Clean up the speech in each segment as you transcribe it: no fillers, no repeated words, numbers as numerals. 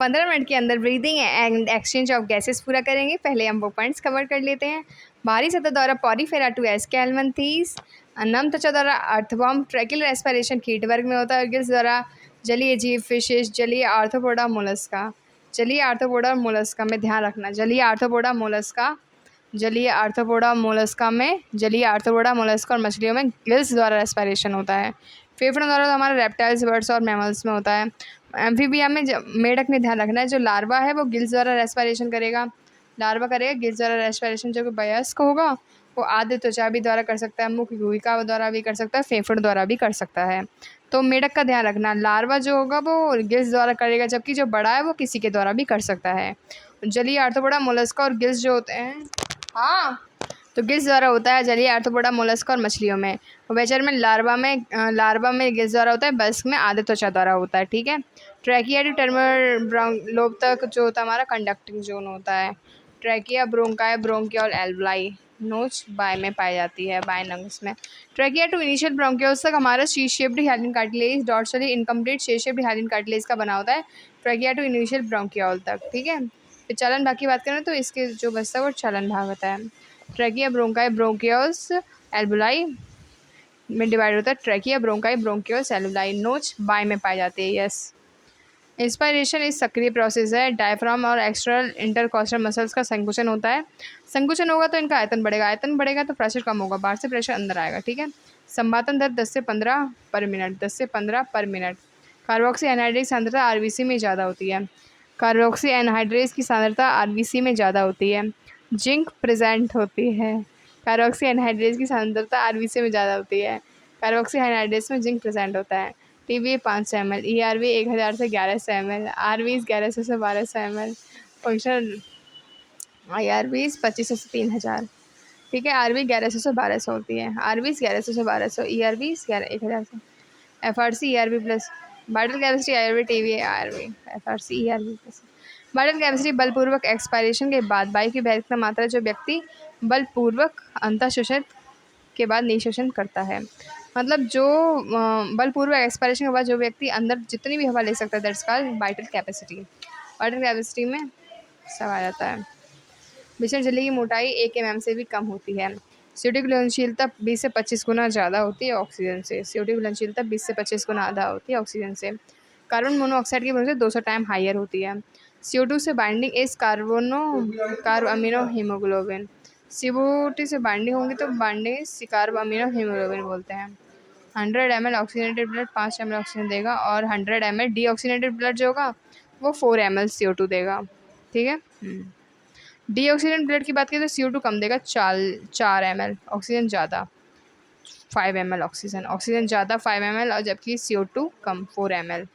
15 minute के अंदर breathing and exchange of gases पूरा करेंगे। पहले हम वो पॉइंट्स कवर कर लेते हैं। बाहरी सतह द्वारा पॉरीफेरा टू एस्केल्मंथीस, नम त्वचा द्वारा अर्थवॉर्म, ट्रैकियल रेस्पिरेशन कीट वर्ग में होता है, और गिल्स द्वारा जलीय जीव फिशेस, जलीय आर्थ्रोपोडा मोलस्का। जलीय आर्थ्रोपोडा और मोलस्का में ध्यान रखना, जलीय आर्थ्रोपोडा मोलस्का, जलीय आर्थ्रोपोडा मोलस्का में, जलीय आर्थ्रोपोडा मोलस्का और मछलियों में गिल्स द्वारा रेस्पिरेशन होता है। फेफड़ों द्वारा तो हमारा रेप्टाइल्स, बर्ड्स और मैमल्स में होता है। एम्फीबिया में मेढक में ध्यान रखना है, जो लार्वा है वो गिल्स द्वारा रेस्पिरेशन करेगा, लार्वा करेगा गिल्स द्वारा रेस्पिरेशन। जो कि वयस्क होगा वो आद्य त्वचा भी द्वारा कर सकता है, मुख्य गुहिका द्वारा भी कर सकता है, फेफड़ द्वारा भी कर सकता है। तो मेढक का ध्यान रखना, लार्वा जो होगा वो गिल्स द्वारा करेगा, जबकि जो बड़ा है वो किसी के द्वारा भी कर सकता है। जलीय आर्थ्रोपोडा मोलस्का और गिल्स जो होते हैं, हाँ, तो गिल्स द्वारा होता है जलीय आर्थ्रोपोडा मोलस्का और मछलियों में। वेचर में लार्वा में गिल्स द्वारा होता है, बल्क में आद्य त्वचा द्वारा होता है। ठीक है। ट्रैकिया टू टर्मिनल लोब तक जो होता है हमारा कंडक्टिंग जोन होता है। ट्रैकिया, ब्रोंकाई, ब्रोंकियोल, एल्वलाई नोच बाय में पाई जाती है, बाय नंग्स में। ट्रैकिया टू इनिशियल ब्रोंकियोल्स तक हमारा she shaped hyaline cartilage dorsally incomplete she shaped hyaline cartilage का बना होता है, ट्रैकिया टू इनिशियल ब्रोंकियोल तक। ठीक है। फिर चलन भाग की बात करें तो इसके जो बचता है वो चलन भाग होता है। ट्रैकिया, ब्रोंकाई, ब्रोंकियोल्स, एल्वुलाई में डिवाइड होता है। ट्रैकिया, ब्रोंकाई, ब्रोंकियोल्स, एल्वुलाई नोच बाय में पाई जाती है। यस। इंस्पायरेशन इस सक्रिय प्रोसेस है। डायफ्राम और एक्सटर्नल इंटरकॉस्टल मसल्स का संकुचन होता है। संकुचन होगा तो इनका आयतन बढ़ेगा, आयतन बढ़ेगा तो प्रेशर कम होगा, बाहर से प्रेशर अंदर आएगा। ठीक है। संपादन दर 10 से 15 पर मिनट, 10 से 15 पर मिनट। कार्बोक्सी एनहाइड्रेट की सांद्रता आरबीसी में ज़्यादा होती है, कार्बोक्सी एनहाइड्रेट की सांद्रता आरबीसी में ज़्यादा होती है। जिंक प्रेजेंट होती है, कार्बोक्सी एनहाइड्रेट की सांद्रता आरबीसी में ज़्यादा होती है, कार्बोक्सी एनहाइड्रेट में जिंक प्रेजेंट होता है। टीवी 500 ml, ERV 1000 से 1100 ml, RVs 1100 से 1200 ml, फंक्शनल IRVs 2500 से 3000। ठीक है। RV 1100 से 1200 होती है, RVs 1100 से 1200, ERVs 1000 से। FRC ERV plus vital capacity IRV TV IRV FRC ERV plus vital capacity बलपूर्वक एक्सपायरेशन के बाद वायु की भौतिक मात्रा जो व्यक्ति बलपूर्वक अंतःशोषण के बाद निशोषण करता है। मतलब जो बलपूर्वक एक्सपायरेशन के बाद जो व्यक्ति अंदर जितनी भी हवा ले सकता है, that's called vital capacity. Vital capacity में सब आ जाता है। विषम झिल्ली की मोटाई 1 mm से भी कम होती है। CO2 की घुलनशीलता 20 से 25 गुना ज़्यादा होती है ऑक्सीजन से। CO2 की घुलनशीलता 20 से 25 गुना ज़्यादा होती है ऑक्सीजन से। कार्बन मोनोऑक्साइड की वजह से 200 टाइम हायर होती है। CO2 से बाइंडिंग इस कार्ब अमीनो हीमोग्लोबिन। CO2 से बाइंडिंग होंगी तो बाइंडिंग कार्ब अमीनो हीमोग्लोबिन बोलते हैं। 100 ml oxygenated blood 5 ml oxygen देगा, और 100 ml डीऑक्सीजनेटेड ब्लड जो होगा वो 4 ml CO2 देगा। ठीक है। डीऑक्सीजनेटेड ब्लड की बात करें तो CO2 कम देगा, 4 ml, ऑक्सीजन ज़्यादा 5 ml, ऑक्सीजन ज़्यादा 5 ml, और जबकि CO2 कम 4 ml।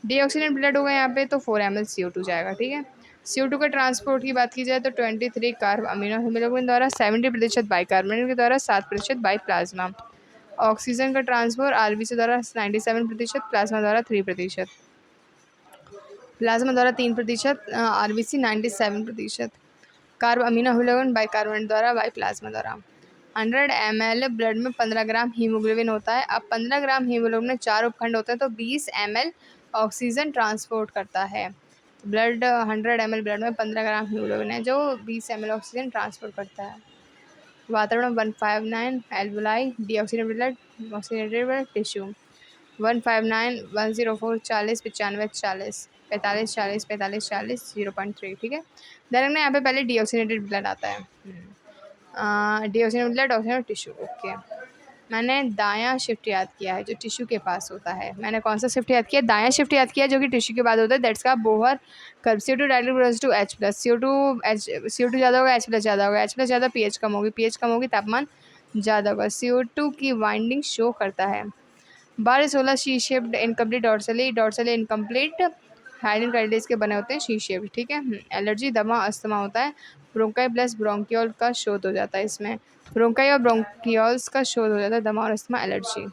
डीऑक्सीजनेटेड ब्लड होगा यहाँ पे तो 4 ml CO2 जाएगा। ठीक है। CO2 का ट्रांसपोर्ट की बात की जाए तो 23 कार्ब अमीनो हीमोग्लोबिन द्वारा, 70% बाइकार्बोनेट के द्वारा, 7% बाई प्लाज्मा। ऑक्सीजन का ट्रांसपोर्ट आरबीसी द्वारा 97%, प्लाज्मा द्वारा 3%, प्लाज्मा द्वारा 3%, RBC 97%। Carb amino haemoglobin bicarbonate द्वारा, बाई प्लाज्मा द्वारा। 100 ml ब्लड में 15 ग्राम हीमोग्लोबिन होता है। अब 15 ग्राम हीमोग्लोबिन में 4 उपखंड होते हैं तो 20 ml ऑक्सीजन ट्रांसपोर्ट करता है। ब्लड 100 ml ब्लड में 15 ग्राम हीमोग्लोबिन है जो 20 ml ऑक्सीजन ट्रांसपोर्ट करता है। वातावरण 159 alveoli, deoxygenated blood, oxygenated blood tissue 159 104 40 95 40 45 40 45 40 0.3। ठीक है। ध्यान रखना यहाँ पे पहले डीऑक्सीजनेटेड ब्लड आता है। Deoxygenated blood, oxygenated tissue. Okay. मैंने दायां शिफ्ट याद किया है जो टिश्यू के पास होता है। मैंने कौन सा शिफ्ट याद किया? दायां शिफ्ट याद किया जो कि टिश्यू के बाद होता है, दैट्स का Bohr curve. CO2 directly proportional to H plus, CO2 ज़्यादा होगा, H प्लस ज़्यादा होगा, H प्लस ज़्यादा pH कम होगी, pH कम होगी तापमान ज़्यादा होगा। CO2 की वाइंडिंग शो करता है। 12-16 she shaped incomplete dorsally incomplete hyaline cartilage के बने होते हैं शी शेप्ड। ठीक है। एलर्जी, दमा, अस्थमा होता है। ब्रोंकाई प्लस ब्रोंकियोल का शोध हो जाता है इसमें, ब्रोंकाई और ब्रोंकियोल्स का शोध हो जाता है, दमा और अस्थमा, एलर्जी।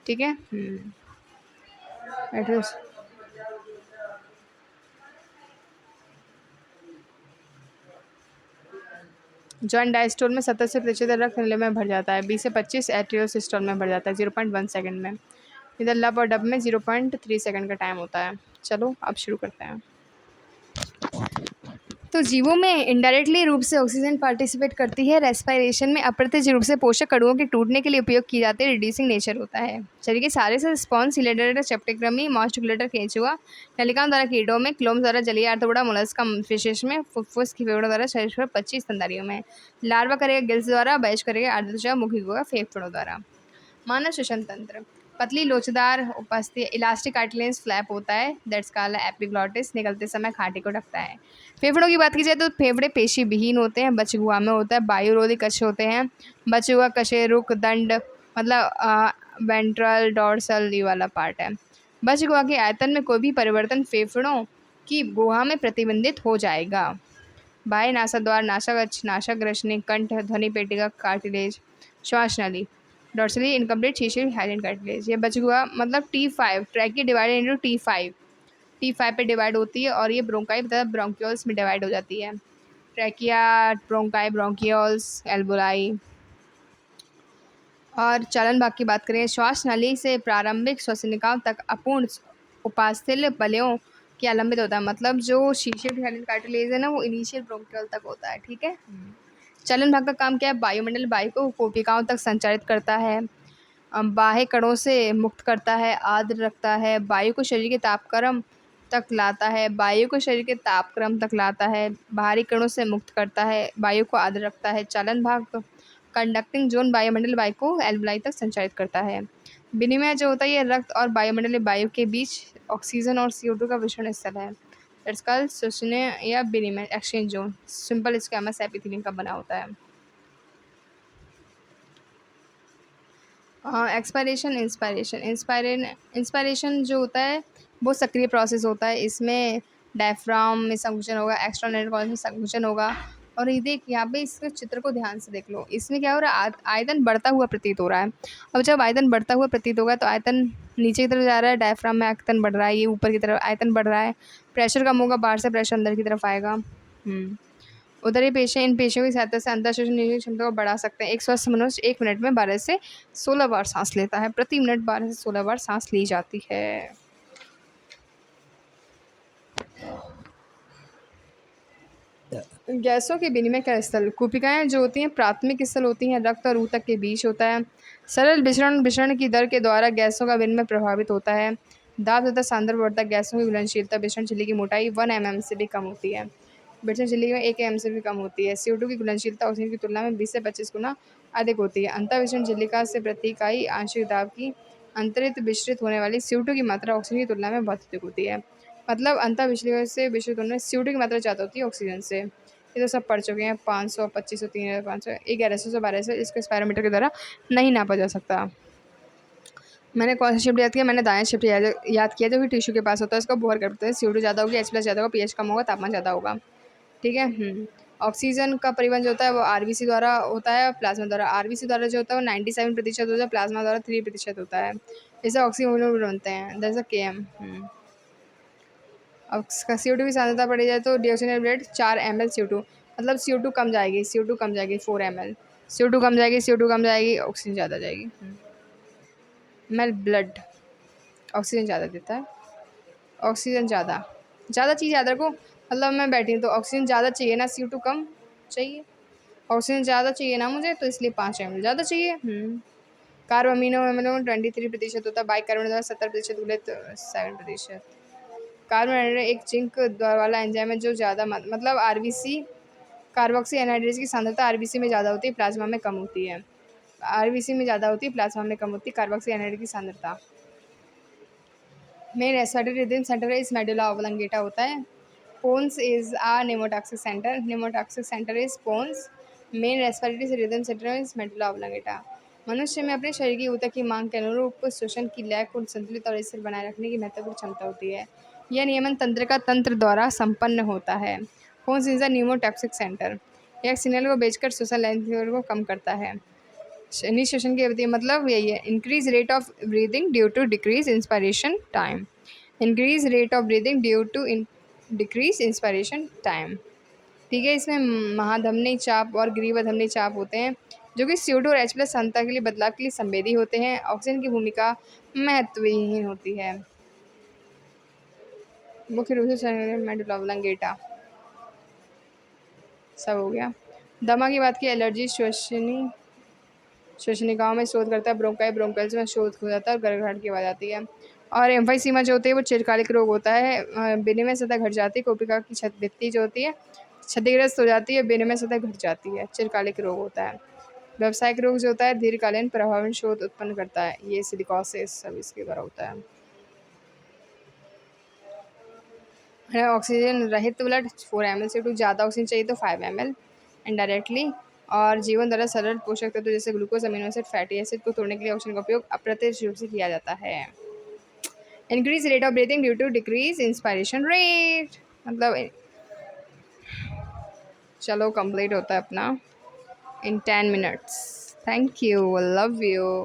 ठीक है। एड्रेस जॉइंट डायस्टोल में 70 से 75 रक्त नली में भर जाता है, 20 से 25 एट्रियल सिस्टोल में भर जाता है 0.1 सेकंड में। इधर लब और डब में 0.3 सेकंड का टाइम होता है। चलो अब शुरू करते हैं। तो जीवों में इनडायरेक्टली रूप से ऑक्सीजन पार्टिसिपेट करती है। रेस्पिरेशन में अप्रत्यक्ष रूप से पोषक अणुओं के टूटने के लिए उपयोग की जाती है। रिड्यूसिंग नेचर होता है। शरीर के सारे से स्पॉन्ज सिलेंडर चेप्टेक्रमी मॉस्टिकुलेटर केंचुआ नलिकाओं द्वारा कीटों में क्लोम द्वारा जलीय आर्थ्रोपोडा मोलस्का विशेष में फुफ्फुस की फेफड़ों द्वारा शरीर पर 25 स्तनधारियों में लार्वा करेगा गिल्स द्वारा बैच करेगा अर्धत्वचा मुखी होगा फेफड़ों द्वारा। मानव श्वसन तंत्र पतली लोचदार उपस्थिति इलास्टिक कार्टिलेज फ्लैप होता है दैट्स कॉल्ड एपिग्लॉटिस निकलते समय खांटी को ढकता है। फेफड़ों की बात की जाए तो फेफड़े पेशी विहीन होते हैं। बचगुआ में होता है वायुरोधी कश होते हैं। बचगुआ कशेरुक दंड मतलब वेंट्रल डॉर्सल ये वाला पार्ट है। बचगुआ के आयतन में कोई भी परिवर्तन फेफड़ों की गुहा में प्रतिबंधित हो जाएगा। बाह्य नासाद्वार नासागच्छ नासाग्रसनी कंठ ध्वनि पेटिका कार्टिलेज श्वास नली डॉर्सली इनकम्प्लीट शीशे हाइलैंड कार्टिलेज। ये बचगुआ मतलब T5 ट्रैकी डिवाइडेड इनटू T5 पे डिवाइड होती है और ये ब्रोंकाई तथा ब्रोंकियोल्स में डिवाइड हो जाती है। ट्रैकिया ब्रोंकाई ब्रोंकियोल्स एल्बोलाई। और चलन भाग की बात करें श्वास नली से प्रारंभिक श्वसनिकाओं तक अपूर्ण उपास्थल बलों के लंबित होता है। मतलब जो शीशे हाइलैंड कार्टिलेज है ना वो इनिशियल ब्रोंकियोल तक होता है। ठीक है। चलन भाग का काम क्या है? वायुमंडल वायु को कोशिकाओं तक संचारित करता है। बाह्य कणों से मुक्त करता है। आर्द्र रखता है। वायु को शरीर के तापक्रम तक लाता है। वायु को शरीर के तापक्रम तक लाता है। बाहरी कणों से मुक्त करता है। वायु को आर्द्र रखता है। चालन भाग कंडक्टिंग जोन वायुमंडल वायु को एल्वलाई तक संचारित करता है। विनिमय जो होता है ये रक्त और वायुमंडलीय वायु के बीच ऑक्सीजन और CO2 का विषण स्थल है। इट्स कॉल्ड श्वसन या विनिमय exchange zone. Simple squamous epithelium का बना होता है। एक्सपायरेशन इंस्पायरेशन जो होता है वो सक्रिय प्रोसेस होता है। इसमें डायफ्राम में संकुचन होगा। एक्स्ट्रानेट कॉर्ड में संकुचन होगा। और ये देख यहाँ पे इसके चित्र को ध्यान से देख लो। इसमें क्या हो रहा है? आयतन बढ़ता हुआ प्रतीत हो रहा है। अब जब आयतन बढ़ता हुआ प्रतीत होगा तो आयतन नीचे की तरफ जा रहा है। डायफ्राम में आयतन बढ़ रहा है। ये ऊपर की तरफ आयतन बढ़ रहा है। प्रेशर कम होगा। बाहर से प्रेशर अंदर की तरफ आएगा। उदरी पेशियाँ इन पेशियों की सहायता से अंतःश्वसन निरोधक क्षमता को बढ़ा सकते हैं। एक स्वस्थ मनुष्य 1 मिनट में 12 से 16 बार सांस लेता है। प्रति मिनट 12 से 16 बार सांस ली जाती है। गैसों के विनिमय का स्थल कूपिकाएं जो होती हैं प्राथमिक स्थल होती हैं। रक्त और ऊतक के बीच होता है। सरल विसरण की दर के द्वारा गैसों का विनिमय प्रभावित होता है। दाब तथा सांद्रवर्धक गैसों की घुलनशीलता विसरण झिल्ली की मोटाई 1 mm से भी कम होती है। विसरण झिल्ली में 1 mm से भी कम होती है। CO2 की घुलनशीलता ऑक्सीजन की तुलना में 20 से 25 गुना अधिक होती है। अंतःविसरण झिल्लिका से प्रति इकाई आंशिक दाब की अंतरित विसरित होने वाली CO2 की मात्रा ऑक्सीजन की तुलना में बहुत अधिक होती है। मतलब अंतःविसरण से विसरित होने में CO2 की मात्रा ज़्यादा होती है ऑक्सीजन से। ये तो सब पढ़ चुके हैं। 500 2500 3500 1100 से 1200 इसको स्पायरोमीटर के द्वारा नहीं नापा जा सकता। मैंने कौन सा शिफ्ट याद किया? मैंने दायां शिफ्ट याद किया जो कि टिश्यू के पास होता है। उसको बोर करते हैं। CO2 ज़्यादा होगी। H+ ज़्यादा होगा। pH कम होगा। तापमान ज़्यादा होगा। ठीक है। ऑक्सीजन का परिवहन जो होता है वो RBC द्वारा होता है। प्लाज्मा द्वारा RBC द्वारा जो होता है वो 97% होता है। प्लाज्मा द्वारा 3% होता है। इससे ऑक्सीजन बनते हैं। That's a KM। अब CO2 की सांद्रता बढ़ी जाए तो डिऑक्सीजन रेट 4 ml CO2 मतलब CO2 कम जाएगी। CO2 कम जाएगी 4 ml। CO2 कम जाएगी। CO2 कम जाएगी। ऑक्सीजन ज़्यादा जाएगी। ml ब्लड ऑक्सीजन ज़्यादा देता है। ऑक्सीजन ज़्यादा चीज़ याद रखो। मतलब मैं बैठी हूँ तो ऑक्सीजन ज़्यादा चाहिए ना CO2 कम चाहिए। ऑक्सीजन ज़्यादा चाहिए ना मुझे तो इसलिए 5 ml ज़्यादा चाहिए। कार्ब अमीनो एमिनो 23% होता है। बाइकार्बोनेट द्वारा 70% घुलित 7%। कार्बन एक जिंक वाला एंजाइम है जो ज़्यादा मतलब RBC कार्बोक्सी एनहाइड्रेज की सांद्रता RBC में ज़्यादा होती है। प्लाज्मा में कम होती है। RBC में ज़्यादा होती है। प्लाज्मा में कम होती है कार्बोक्सी एनहाइड्रेज की सांद्रता। Main respiratory rhythm centre is medulla oblongata होता है। Pons is a pneumotaxic centre. Pneumotaxic centre is pons. Main respiratory rhythm centre is medulla oblongata. मनुष्य में अपने शरीर की ऊतक की मांग के अनुरूप श्वसन की लय को संतुलित और स्थिर बनाए रखने की महत्वपूर्ण क्षमता होती है। यह नियमन तंत्र द्वारा संपन्न होता है। Pons is a pneumotaxic centre. यह सिग्नल को बेचकर श्वसन लेंथ को कम करता है। निश्वसन की अवधि मतलब यही है। Increase rate of breathing due to decrease inspiration time. Increase rate of breathing due to decrease inspiration time. ठीक है। इसमें महाधमनी चाप और ग्रीवधमनी चाप होते हैं जो कि CO2 और H+ सांद्रता के लिए बदलाव के लिए संवेदी होते हैं। ऑक्सीजन की भूमिका महत्वहीन होती है। मुख्य रूप से मेडुला ऑब्लांगेटा सब हो गया। दमा की बात की, एलर्जी श्वसनिकाओं में शोध करता है, ब्रोंकाई ब्रोंकाइल्स में शोध हो जाता है और गड़गड़ाहट की आवाज़ आती है। और एम्फाइसीमा जो होती है वो चिरकालिक रोग होता है, विनिमय सतह घट जाती है, कोशिका की छत भित्ति जो होती है क्षतिग्रस्त हो जाती है, विनिमय सतह घट जाती है, चिरकालिक रोग होता है। व्यावसायिक रोग जो होता है दीर्घकालीन प्रभावी शोध उत्पन्न करता है, ये सिलिकोसिस सब इसके द्वारा होता है। ऑक्सीजन रहित ब्लड 4 ml से टू ज़्यादा ऑक्सीजन चाहिए तो 5 ml इनडायरेक्टली। और जीवन द्वारा सरल पोषक तत्व जैसे glucose, amino acid, fatty acid को तोड़ने के लिए ऑक्सीजन का उपयोग अप्रत्यक्ष रूप से किया जाता है। Increase rate of breathing due to decrease inspiration rate, मतलब चलो कंप्लीट होता है अपना in 10 minutes। Thank you, love you.